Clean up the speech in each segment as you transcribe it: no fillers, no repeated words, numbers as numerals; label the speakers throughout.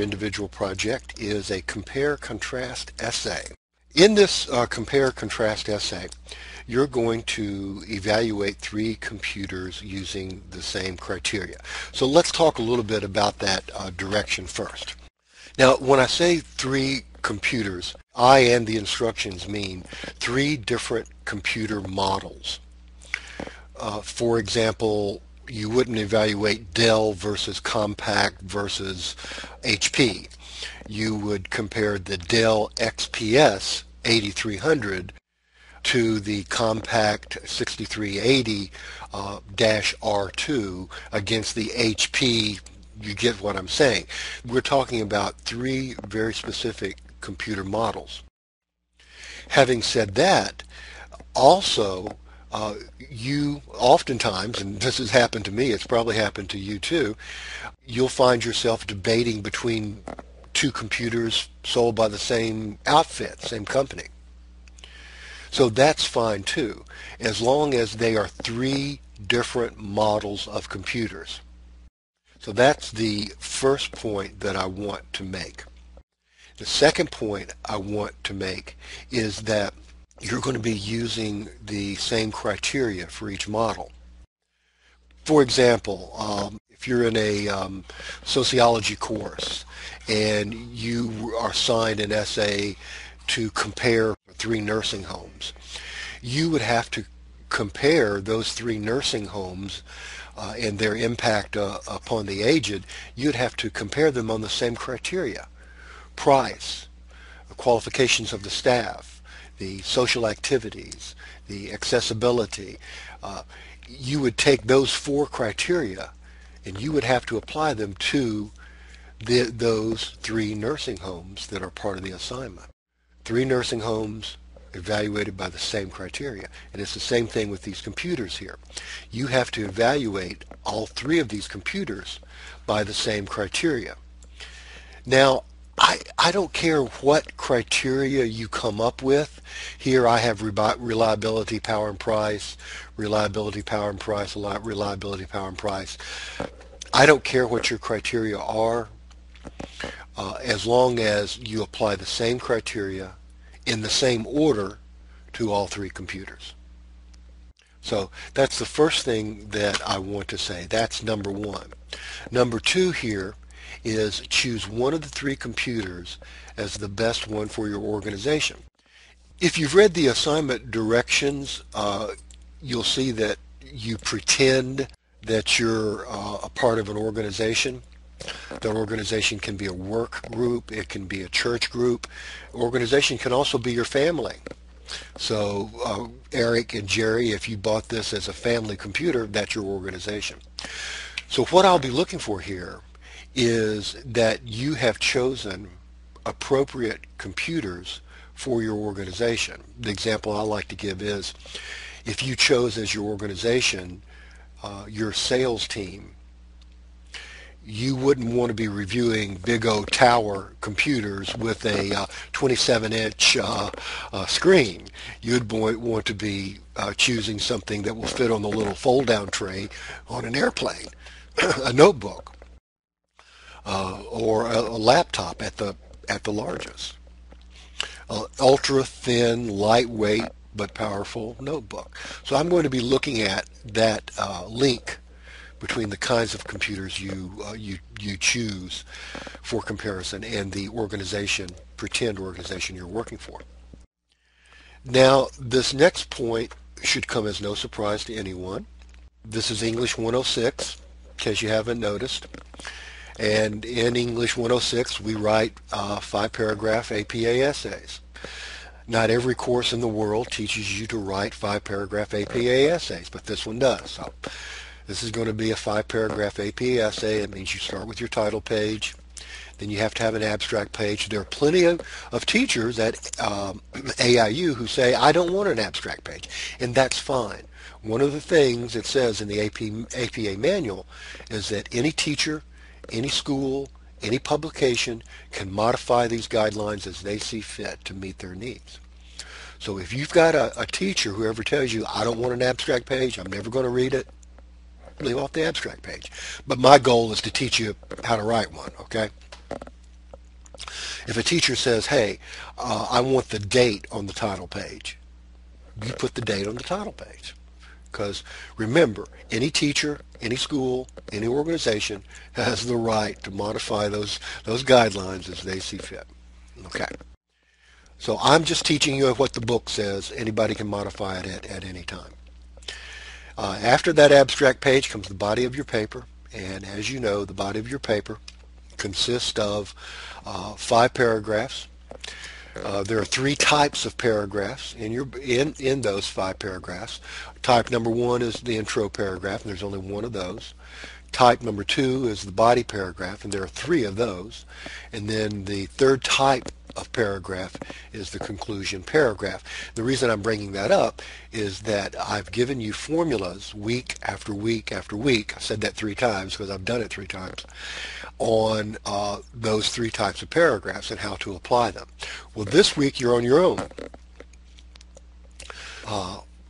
Speaker 1: individual project is a compare-contrast essay. In this compare-contrast essay, you're going to evaluate three computers using the same criteria. So let's talk a little bit about that direction first. Now, when I say three computers, I and the instructions mean three different computer models. For example, you wouldn't evaluate Dell versus Compaq versus HP. You would compare the Dell XPS 8300 to the Compaq 6380-R2 against the HP. You get what I'm saying. We're talking about three very specific computer models. Having said that, also, you oftentimes, and this has happened to me, it's probably happened to you too, you'll find yourself debating between two computers sold by the same outfit, same company. So that's fine too, as long as they are three different models of computers. So that's the first point that I want to make. The second point I want to make is that you're going to be using the same criteria for each model. For example, if you're in a sociology course and you are assigned an essay to compare three nursing homes, you would have to compare those three nursing homes and their impact upon the aged. You'd have to compare them on the same criteria: price, the qualifications of the staff, the social activities, the accessibility. You would take those four criteria and you would have to apply them to those three nursing homes that are part of the assignment. Three nursing homes evaluated by the same criteria. And it's the same thing with these computers here. You have to evaluate all three of these computers by the same criteria. Now, I don't care what criteria you come up with. Here I have reliability, power, and price, reliability, power, and price, reliability, power, and price. I don't care what your criteria are, as long as you apply the same criteria in the same order to all three computers. So that's the first thing that I want to say. That's number one. Number two here is choose one of the three computers as the best one for your organization. If you've read the assignment directions, you'll see that you pretend that you're a part of an organization. That organization can be a work group, it can be a church group. Organization can also be your family. So Eric and Jerry, if you bought this as a family computer, that's your organization. So what I'll be looking for here is that you have chosen appropriate computers for your organization. The example I like to give is if you chose as your organization your sales team, you wouldn't want to be reviewing big O tower computers with a 27-inch screen. You'd want to be choosing something that will fit on the little fold-down tray on an airplane, a notebook, or a laptop at the largest. Ultra thin, lightweight, but powerful notebook. So I'm going to be looking at that link between the kinds of computers you choose for comparison and the organization, pretend organization you're working for. Now, this next point should come as no surprise to anyone. This is English 106, in case you haven't noticed. And in English 106, we write 5-paragraph APA essays. Not every course in the world teaches you to write 5-paragraph APA essays, but this one does. So this is going to be a 5-paragraph APA essay. It means you start with your title page. Then you have to have an abstract page. There are plenty of teachers at AIU who say, I don't want an abstract page, and that's fine. One of the things it says in the APA manual is that any teacher, any school, any publication can modify these guidelines as they see fit to meet their needs. So if you've got a teacher who ever tells you, I don't want an abstract page, I'm never going to read it, leave off the abstract page. But my goal is to teach you how to write one, okay? If a teacher says, hey, I want the date on the title page, you put the date on the title page. Because remember, any teacher, any school, any organization has the right to modify those guidelines as they see fit. Okay. So I'm just teaching you what the book says. Anybody can modify it at any time. After that abstract page comes the body of your paper. And as you know, the body of your paper consists of 5 paragraphs. There are 3 types of paragraphs in those 5 paragraphs. Type number 1 is the intro paragraph, and there's only one of those. Type number 2 is the body paragraph, and there are 3 of those. And then the third type of paragraph is the conclusion paragraph. The reason I'm bringing that up is that I've given you formulas week after week after week. I said that 3 times because I've done it 3 times on those 3 types of paragraphs and how to apply them. Well, this week you're on your own.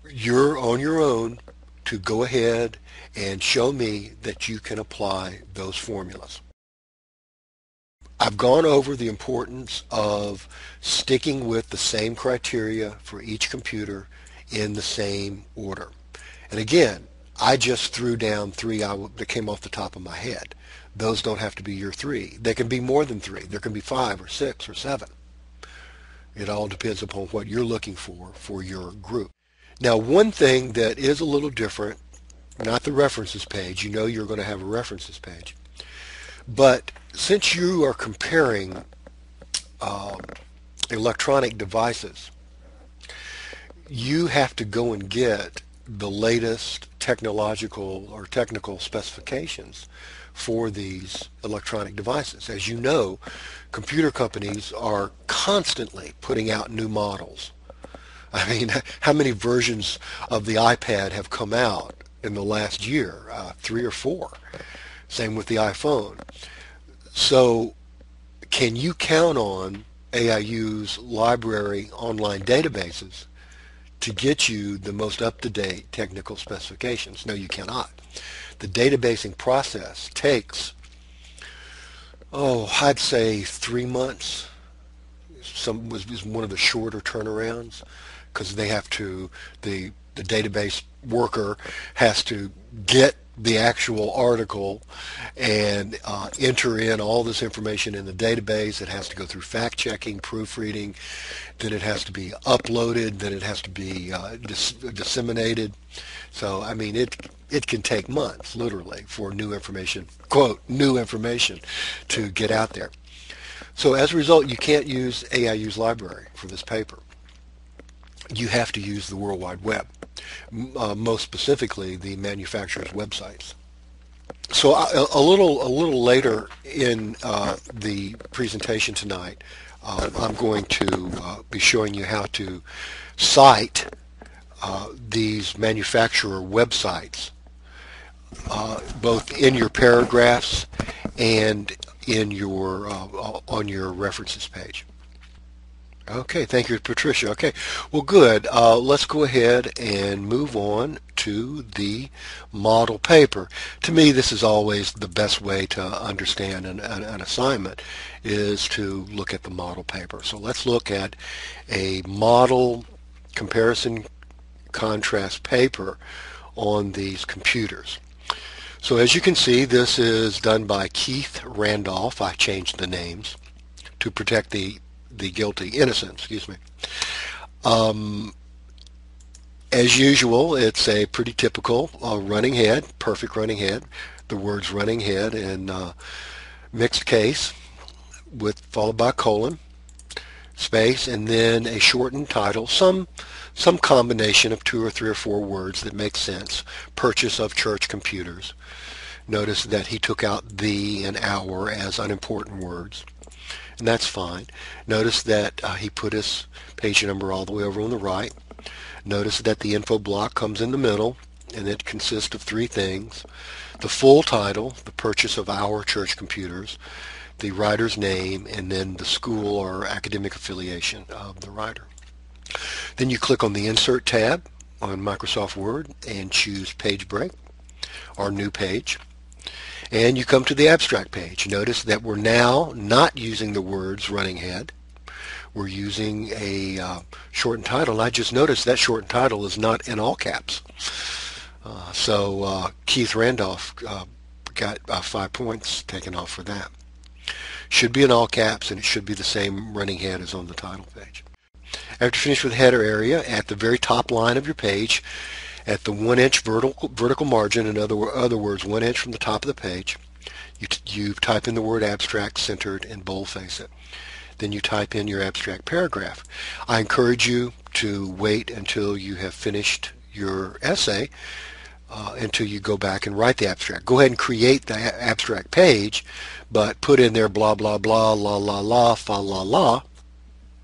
Speaker 1: You're on your own to go ahead and show me that you can apply those formulas. I've gone over the importance of sticking with the same criteria for each computer in the same order. And again, I just threw down 3 that came off the top of my head. Those don't have to be your 3. They can be more than 3. There can be 5 or 6 or 7. It all depends upon what you're looking for your group. Now, one thing that is a little different, not the references page. You know you're going to have a references page. But since you are comparing electronic devices, you have to go and get the latest technological or technical specifications for these electronic devices. As you know, computer companies are constantly putting out new models. I mean, how many versions of the iPad have come out in the last year? 3 or 4. Same with the iPhone. So can you count on AIU's library online databases to get you the most up-to-date technical specifications? No, you cannot. The databasing process takes, I'd say 3 months. Some was one of the shorter turnarounds because they have to, the database worker has to get the actual article and enter in all this information in the database. It has to go through fact-checking, proofreading, then it has to be uploaded, then it has to be disseminated. So, I mean, it can take months, literally, for new information, quote, new information to get out there. So as a result, you can't use AIU's library for this paper. You have to use the World Wide Web, most specifically the manufacturer's websites. So a little later in the presentation tonight, I'm going to be showing you how to cite these manufacturer websites, both in your paragraphs and in your on your references page. Okay, thank you, Patricia. Okay, well, good. Let's go ahead and move on to the model paper. To me, this is always the best way to understand an assignment is to look at the model paper. So let's look at a model comparison contrast paper on these computers. So as you can see, this is done by Keith Randolph. I changed the names to protect the innocent, excuse me. As usual, it's a pretty typical running head, perfect running head. The words running head in mixed case followed by a colon, space, and then a shortened title, some combination of 2 or 3 or 4 words that make sense. Purchase of church computers. Notice that he took out the and our as unimportant words, and that's fine. Notice that he put his page number all the way over on the right. Notice that the info block comes in the middle, and it consists of 3 things. The full title, the purchase of our church computers, the writer's name, and then the school or academic affiliation of the writer. Then you click on the Insert tab on Microsoft Word and choose Page Break or New Page. And you come to the abstract page. Notice that we're now not using the words running head. We're using a shortened title. And I just noticed that shortened title is not in all caps. So Keith Randolph got 5 points taken off for that. Should be in all caps, and it should be the same running head as on the title page. After you finish with the header area, at the very top line of your page, at the 1 inch vertical margin, in other words, 1 inch from the top of the page, you type in the word abstract, centered, and boldface it. Then you type in your abstract paragraph. I encourage you to wait until you have finished your essay until you go back and write the abstract. Go ahead and create the abstract page, but put in there blah, blah, blah, la, la, la, fa, la, la.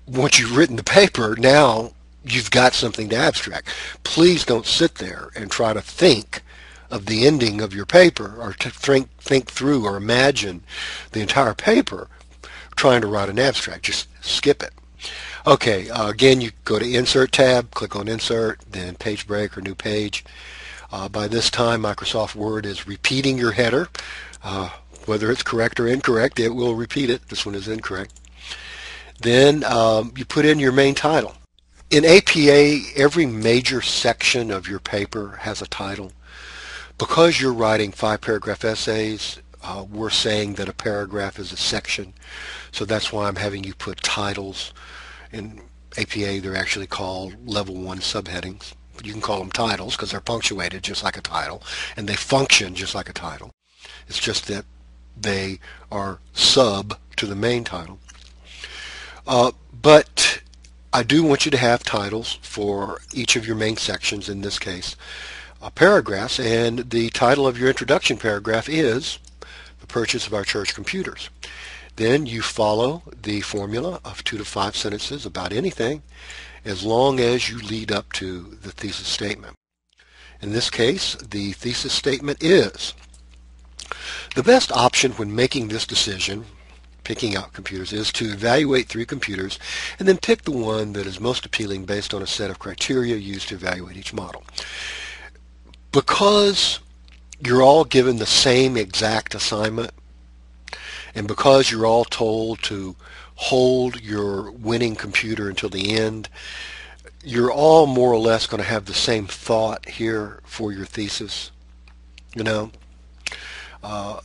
Speaker 1: Once you've written the paper, now you've got something to abstract. Please don't sit there and try to think of the ending of your paper or to think through or imagine the entire paper trying to write an abstract. Just skip it. Okay, again, you go to Insert tab, click on Insert, then Page Break or New Page. By this time, Microsoft Word is repeating your header. Whether it's correct or incorrect, it will repeat it. This one is incorrect. Then you put in your main title. In APA, every major section of your paper has a title. Because you're writing 5-paragraph essays, we're saying that a paragraph is a section. So that's why I'm having you put titles. In APA, they're actually called level 1 subheadings. You can call them titles because they're punctuated just like a title, and they function just like a title. It's just that they are sub to the main title. But I do want you to have titles for each of your main sections, in this case paragraphs, and the title of your introduction paragraph is The Purchase of Our Church Computers. Then you follow the formula of 2 to 5 sentences about anything as long as you lead up to the thesis statement. In this case, the thesis statement is the best option when making this decision, picking out computers, is to evaluate 3 computers and then pick the one that is most appealing based on a set of criteria used to evaluate each model. Because you're all given the same exact assignment, and because you're all told to hold your winning computer until the end, you're all more or less going to have the same thought here for your thesis. You know,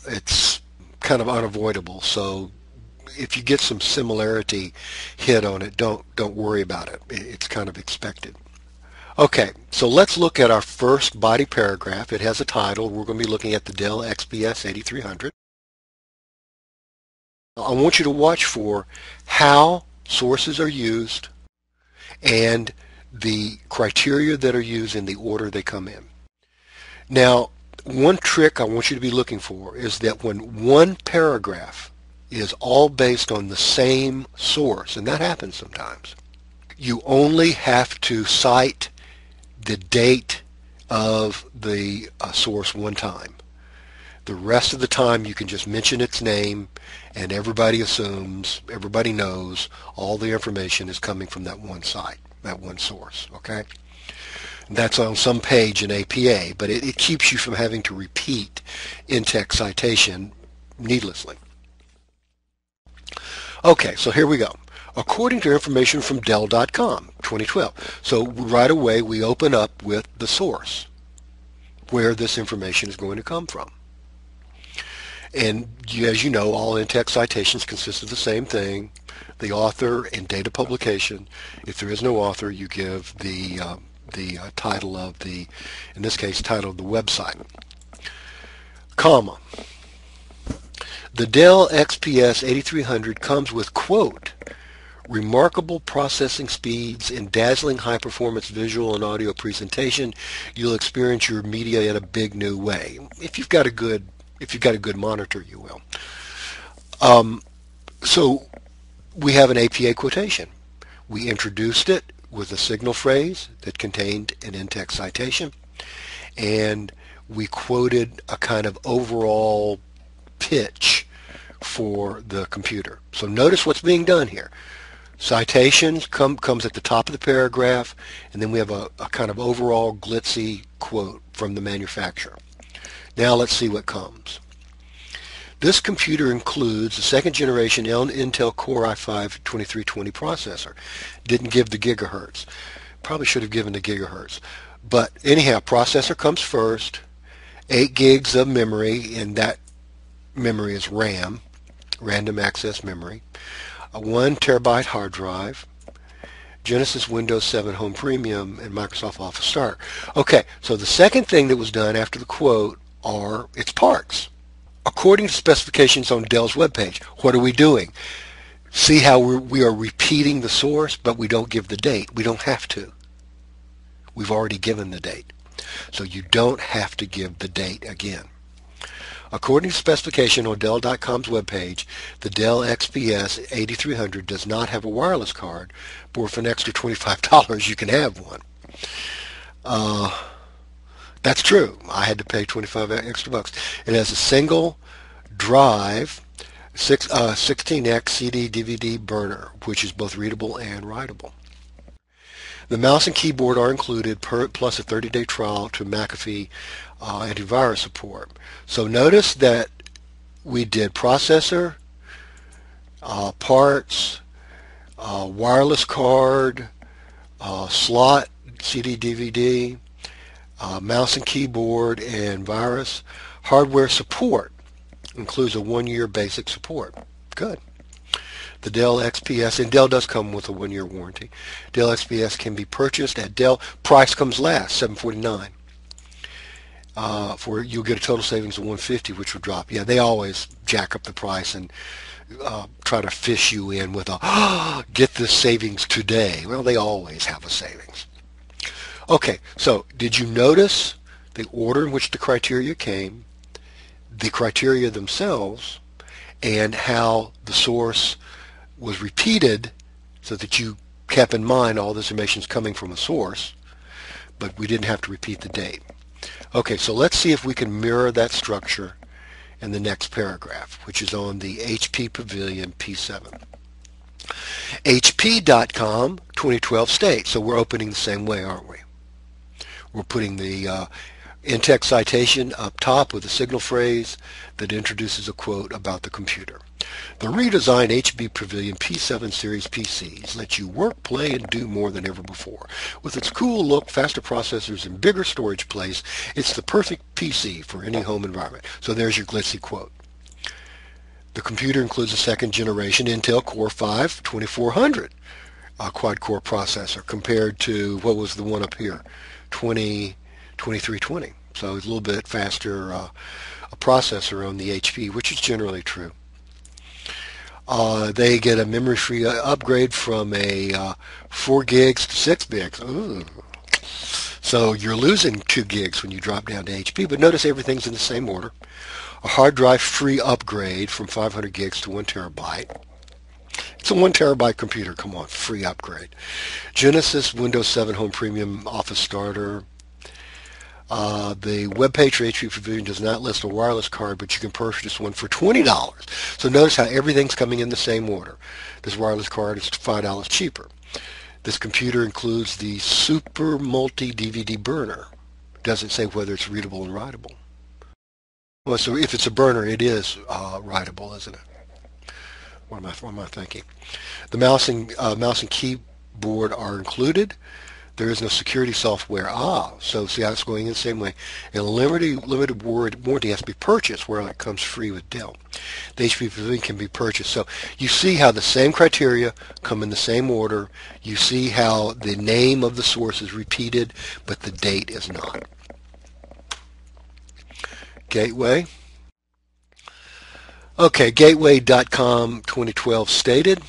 Speaker 1: it's kind of unavoidable. So if you get some similarity hit on it, don't worry about it. It's kind of expected. Okay, so let's look at our first body paragraph. It has a title. We're going to be looking at the Dell XPS 8300. I want you to watch for how sources are used and the criteria that are used in the order they come in. Now, one trick I want you to be looking for is that when one paragraph is all based on the same source, and that happens sometimes, you only have to cite the date of the source one time. The rest of the time you can just mention its name and everybody assumes, everybody knows all the information is coming from that one site, that one source, okay? And that's on some page in APA, but it keeps you from having to repeat in-text citation needlessly. Okay, so here we go. According to information from Dell.com, 2012. So right away we open up with the source, where this information is going to come from. And as you know, all in-text citations consist of the same thing, the author and date of publication. If there is no author, you give the title of the, in this case, title of the website, comma. The Dell XPS 8300 comes with, quote, remarkable processing speeds and dazzling high-performance visual and audio presentation. You'll experience your media in a big new way. If you've got a good monitor, you will. So we have an APA quotation. We introduced it with a signal phrase that contained an in-text citation, and we quoted a kind of overall pitch for the computer. So notice what's being done here. Citations comes at the top of the paragraph, and then we have a kind of overall glitzy quote from the manufacturer. Now let's see what comes. This computer includes a second generation Intel Core i5-2320 processor. Didn't give the gigahertz. Probably should have given the gigahertz. But anyhow, processor comes first, 8 gigs of memory, and that memory is RAM, random access memory, a 1 terabyte hard drive, Genesis Windows 7 Home Premium, and Microsoft Office Start. Okay, so the second thing that was done after the quote are its parts. According to specifications on Dell's webpage, what are we doing? See how we are repeating the source, but we don't give the date. We don't have to. We've already given the date. So you don't have to give the date again. According to specification on Dell.com's webpage, the Dell XPS 8300 does not have a wireless card, but for an extra $25 you can have one. That's true. I had to pay 25 extra bucks. It has a single drive, 16x CD DVD burner, which is both readable and writable. The mouse and keyboard are included, plus a 30-day trial to McAfee antivirus support. So notice that we did processor, parts, wireless card, slot CD DVD, mouse and keyboard, and virus. Hardware support includes a 1-year basic support. Good. The Dell XPS, and Dell does come with a 1-year warranty. Dell XPS can be purchased at Dell. Price comes last, $749. For you'll get a total savings of $150, which will drop. Yeah, they always jack up the price and try to fish you in with a get this savings today. Well, they always have a savings. Okay, so did you notice the order in which the criteria came, the criteria themselves, and how the source was repeated so that you kept in mind all this information is coming from a source, but we didn't have to repeat the date. Okay, so let's see if we can mirror that structure in the next paragraph, which is on the HP Pavilion P7. HP.com 2012 states, so we're opening the same way, aren't we? We're putting the in-text citation up top with a signal phrase that introduces a quote about the computer. The redesigned HP Pavilion P7 series PCs let you work, play, and do more than ever before. With its cool look, faster processors, and bigger storage place, it's the perfect PC for any home environment. So there's your glitzy quote. The computer includes a second generation Intel Core i5-2400 quad-core processor compared to, what was the one up here, 2320. So it's a little bit faster a processor on the HP, which is generally true. They get a memory-free upgrade from a 4 gigs to 6 gigs. Ooh. So you're losing 2 gigs when you drop down to HP, but notice everything's in the same order. A hard drive free upgrade from 500 gigs to 1 terabyte. It's a 1 terabyte computer, come on, free upgrade. Genesis Windows 7 Home Premium Office Starter. The webpage for HP Pavilion does not list a wireless card, but you can purchase one for $20. So notice how everything's coming in the same order. This wireless card is $5 cheaper. This computer includes the Super Multi DVD burner. Doesn't say whether it's readable and writable. Well, so if it's a burner, it is writable, isn't it? What am I thinking? The mouse and keyboard are included. There is no security software. So see how it's going in the same way. A limited warranty has to be purchased, where it comes free with Dell. The HP Pavilion can be purchased. So you see how the same criteria come in the same order. You see how the name of the source is repeated, but the date is not. Gateway. Okay, Gateway.com 2012 stated.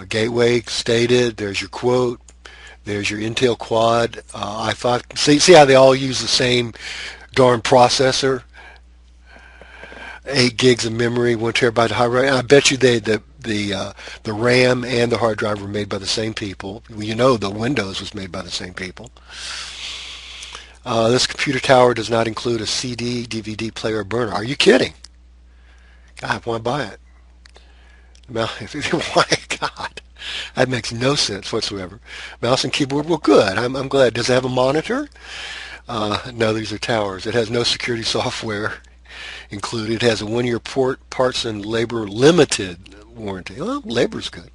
Speaker 1: Gateway stated, there's your quote, there's your Intel Quad i5. See how they all use the same darn processor? 8 gigs of memory, 1 terabyte hard drive. I bet you the RAM and the hard drive were made by the same people. You know the Windows was made by the same people. This computer tower does not include a CD, DVD player, or burner. Are you kidding? God, why buy it? Why, God, that makes no sense whatsoever. Mouse and keyboard, well, good. I'm glad. Does it have a monitor? No, these are towers. It has no security software included. It has a 1-year parts and labor limited warranty. Well, labor's good.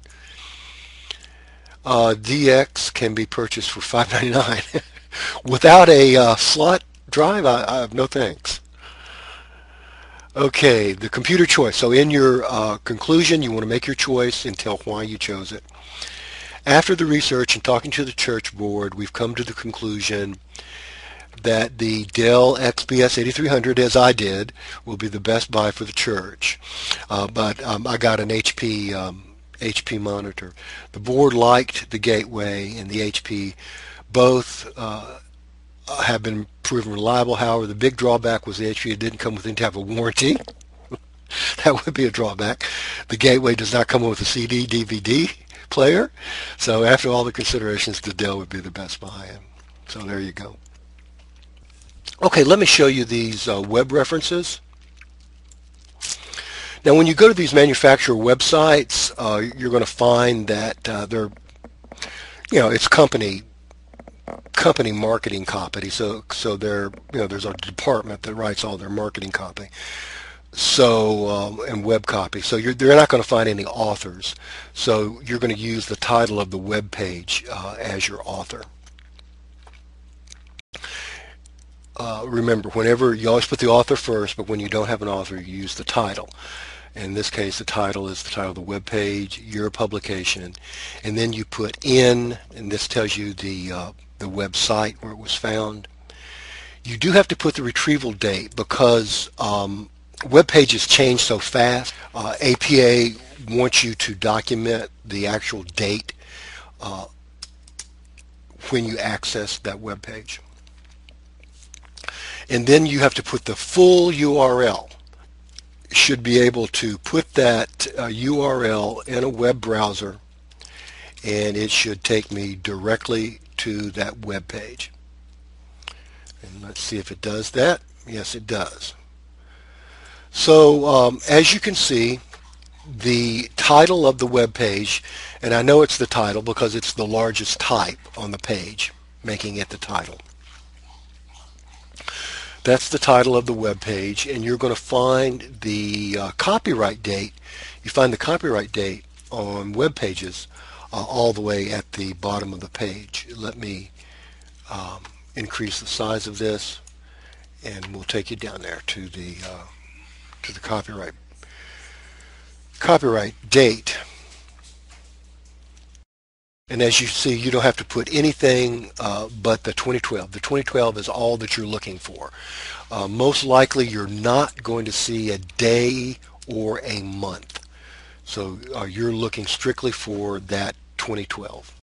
Speaker 1: DX can be purchased for $5.99 without a slot drive. I have no thanks. Okay, the computer choice. So in your conclusion, you want to make your choice and tell why you chose it. After the research and talking to the church board, we've come to the conclusion that the Dell XPS 8300, as I did, will be the best buy for the church. But I got an HP monitor. The board liked the Gateway and the HP. Both have been proven reliable. However, the big drawback was the HP didn't come with any type of warranty. That would be a drawback. The Gateway does not come with a CD, DVD player. So after all the considerations, the Dell would be the best buy. So there you go. Okay, let me show you these web references. Now, when you go to these manufacturer websites, you're going to find that they're, it's company marketing copy. So they're, there's a department that writes all their marketing copy. So and web copy. So they're not going to find any authors. So you're going to use the title of the web page as your author. Remember, whenever you always put the author first, but when you don't have an author, you use the title. In this case, the title is the title of the web page, your publication, and then you put in, and this tells you the website where it was found. You do have to put the retrieval date because web pages change so fast. APA wants you to document the actual date when you access that web page. And then you have to put the full URL. You should be able to put that URL in a web browser, and it should take me directly to that web page. And let's see if it does that. Yes, it does. So as you can see, the title of the web page, and I know it's the title because it's the largest type on the page, making it the title. That's the title of the web page, and you're going to find the copyright date. You find the copyright date on web pages all the way at the bottom of the page. Let me increase the size of this, and we'll take you down there to the copyright date. And as you see, you don't have to put anything but the 2012. The 2012 is all that you're looking for. Most likely you're not going to see a day or a month. So you're looking strictly for that 2012.